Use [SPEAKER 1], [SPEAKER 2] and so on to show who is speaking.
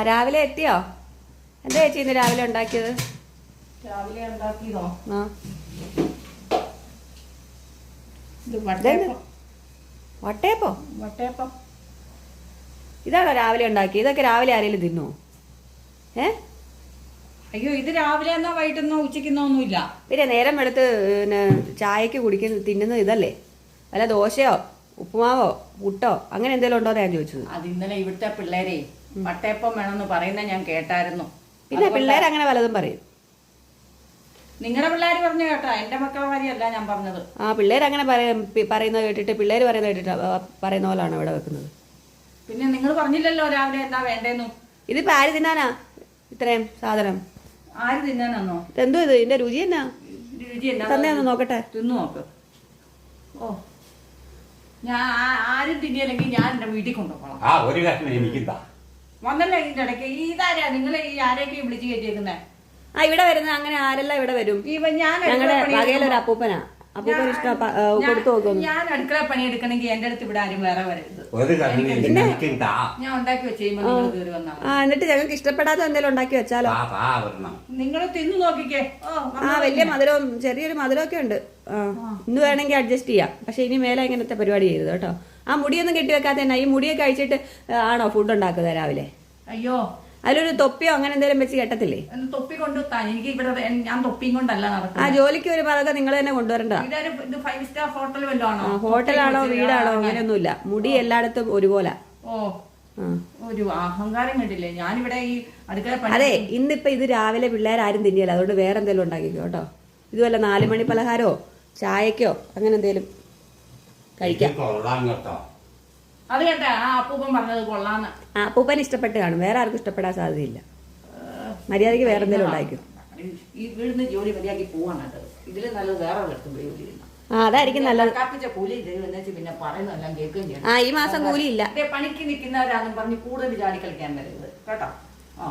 [SPEAKER 1] രാവിലെ എത്തിയോ? എന്താ ചേച്ചി ഇന്ന് രാവിലെ ഉണ്ടാക്കിയത്?
[SPEAKER 2] രാവിലെ ഉണ്ടാക്കിയതോ?
[SPEAKER 1] ആ
[SPEAKER 2] ഇത് വട്ടയപ്പം.
[SPEAKER 1] വട്ടയപ്പോ?
[SPEAKER 2] വട്ടയപ്പം
[SPEAKER 1] ഇതാണോ രാവിലെ ഉണ്ടാക്കിയത്? ഇതൊക്കെ രാവിലെ ആരെങ്കിലും തിന്നോ?
[SPEAKER 2] അയ്യോ, ഇത് രാവിലെ എന്നോ വൈകിട്ടെന്നോ ഉച്ചയ്ക്കെന്നോ ഒന്നുമില്ല.
[SPEAKER 1] പിന്നെ നേരം വെളുത്ത് പിന്നെ ചായക്ക് തിന്നുന്നത് ഇതല്ലേ? വല്ല ദോശയോ ഉപ്പുമാവോ പുട്ടോ അങ്ങനെ എന്തെങ്കിലും ഉണ്ടോ ഞാൻ ചോദിച്ചത്.
[SPEAKER 2] അത് ഇന്നലെ ഇവിടുത്തെ പിള്ളേരെ വട്ടയപ്പം വേണമെന്ന് പറയുന്ന ഞാൻ കേട്ടായിരുന്നു.
[SPEAKER 1] പിന്നെ പിള്ളേർ അങ്ങനെ പലതും പറയും.
[SPEAKER 2] നിങ്ങളുടെ പിള്ളേർ പറഞ്ഞു കേട്ടോ, എന്റെ മക്കളെ കാര്യമല്ല ഞാൻ പറഞ്ഞത്.
[SPEAKER 1] ആ പിള്ളേർ അങ്ങനെ പറയുന്നത് കേട്ടിട്ട് പിള്ളേർ പറയുന്നത് കേട്ടിട്ട് പറയുന്ന പോലാണ് ഇവിടെ വെക്കുന്നത്.
[SPEAKER 2] പിന്നെ നിങ്ങൾ പറഞ്ഞില്ലല്ലോ രാവിലെ എന്താ വേണ്ടേന്നു.
[SPEAKER 1] ഇതിപ്പോ ആര് തിന്നാനാ ഇത്രയും സാധനം?
[SPEAKER 2] ആര് തിന്നാനാന്നോ?
[SPEAKER 1] എന്തോ ഇത് ഇതിന്റെ രുചി എന്നാ?
[SPEAKER 2] രുചി എന്നാ
[SPEAKER 1] തന്നെ ഒന്ന് നോക്കട്ടെ.
[SPEAKER 2] തിന്നു നോക്ക്. ഓ, ഞാൻ ആരും തിന്നിയില്ലെങ്കിൽ ഞാൻ എന്റെ വീട്ടിൽ കൊണ്ടുപോകണം. വന്നല്ലേ ഇതിന്റെ ഇടയ്ക്ക് ഇതാരാ നിങ്ങൾ ഈ ആരെയൊക്കെ വിളിച്ചു കയറ്റിയേക്കുന്നേ?
[SPEAKER 1] ആ ഇവിടെ വരുന്നത് അങ്ങനെ ആരെല്ലാം ഇവിടെ വരും? ഞങ്ങളുടെ വകയിലൊരു അപ്പൂപ്പനാ. അപ്പൂപ്പൻ ഇഷ്ടം കൊടുത്തു നോക്കുന്നു.
[SPEAKER 2] ഞാൻ അടുക്കള പണി എടുക്കണമെങ്കിൽ എന്റെ അടുത്ത് ഇവിടെ ആരും വേറെ വരരുത്. ഞാൻ ഉണ്ടാക്കി വെച്ചുമ്പോ നിങ്ങൾ കയറി വന്നാ.
[SPEAKER 1] ആ എന്നിട്ട് ഞങ്ങൾക്ക് ഇഷ്ടപ്പെടാത്ത എന്തെങ്കിലും ഉണ്ടാക്കി വെച്ചാലോ?
[SPEAKER 2] നിങ്ങൾ തിന്നു നോക്കിക്കേ.
[SPEAKER 1] ആ വലിയ മധുരവും ചെറിയൊരു മധുരമൊക്കെ ഉണ്ട്. ഇന്ന് വേണമെങ്കിൽ അഡ്ജസ്റ്റ് ചെയ്യാം. പക്ഷെ ഇനി മേലെ ഇങ്ങനത്തെ പരിപാടി ചെയ്തത് കേട്ടോ. ആ മുടിയൊന്നും കെട്ടി വെക്കാത്ത തന്നെ. ഈ മുടിയൊക്കെ കഴിച്ചിട്ട് ആണോ ഫുഡ് ഉണ്ടാക്കുന്നത് രാവിലെ?
[SPEAKER 2] അയ്യോ,
[SPEAKER 1] അതിലൊരു തൊപ്പിയോ അങ്ങനെ എന്തെങ്കിലും വെച്ച് കെട്ടത്തില്ലേ?
[SPEAKER 2] തൊപ്പി കൊണ്ടുത്താൻ എനിക്ക് ഇവിടെ ഞാൻ തൊപ്പിയും കൊണ്ടല്ല നടക്കുന്നത്.
[SPEAKER 1] ആ ജോലിക്ക് ഒരു പതൊക്കെ നിങ്ങൾ തന്നെ കൊണ്ടുവരണ്ട.
[SPEAKER 2] ഇത് 5 സ്റ്റാർ ഹോട്ടൽ വല്ലതാണോ?
[SPEAKER 1] ഹോട്ടലാണോ വീടാണോ അങ്ങനെയൊന്നുമില്ല. മുടി എല്ലായിടത്തും ഒരുപോലെ.
[SPEAKER 2] ഓ, ഒരു അഹങ്കാരം കണ്ടില്ലേ ഞാനിവിടെ ഈ അടുക്കള.
[SPEAKER 1] അതെ, ഇന്നിപ്പോ ഇത് രാവിലെ പിള്ളേരാരും തിന്നിയല്ല. അതുകൊണ്ട് വേറെ എന്തെങ്കിലും ഉണ്ടാക്കിക്കോ കേട്ടോ. ഇതുവല്ല 4 മണി പലഹാരോ ചായക്കോ അങ്ങനെ എന്തെങ്കിലും കഴിക്കാം.
[SPEAKER 2] അത് കേട്ടാ ആ അപ്പൂപ്പൻ പറഞ്ഞത് കൊള്ളാന്ന്.
[SPEAKER 1] ആ അപ്പൂപ്പൻ ഇഷ്ടപ്പെട്ട് കാണും. വേറെ ആർക്കും ഇഷ്ടപ്പെടാൻ സാധ്യതയില്ല. മര്യാദക്ക് വേറെ എന്തെങ്കിലും ഉണ്ടാക്കും.
[SPEAKER 2] ഈ വീടിന് ജോലി മര്യാദക്ക് പോവാണ് കേട്ടത്. ഇതില് നല്ലത് വേറെ ഒരിടത്തും പോയി ജോലി ചെയ്യുന്ന.
[SPEAKER 1] ആ അതായിരിക്കും നല്ലത്.
[SPEAKER 2] കപ്പിച്ച കൂലി തരുമെന്ന് പിന്നെ പറയുന്നതെല്ലാം കേൾക്കുകയും ചെയ്യണം.
[SPEAKER 1] ആ ഈ മാസം കൂലിയില്ല.
[SPEAKER 2] പണിക്ക് നിൽക്കുന്നവരാണെന്ന് പറഞ്ഞ് കൂടുതൽ ചാടി കളിക്കാൻ വരരുത് കേട്ടോ. ആ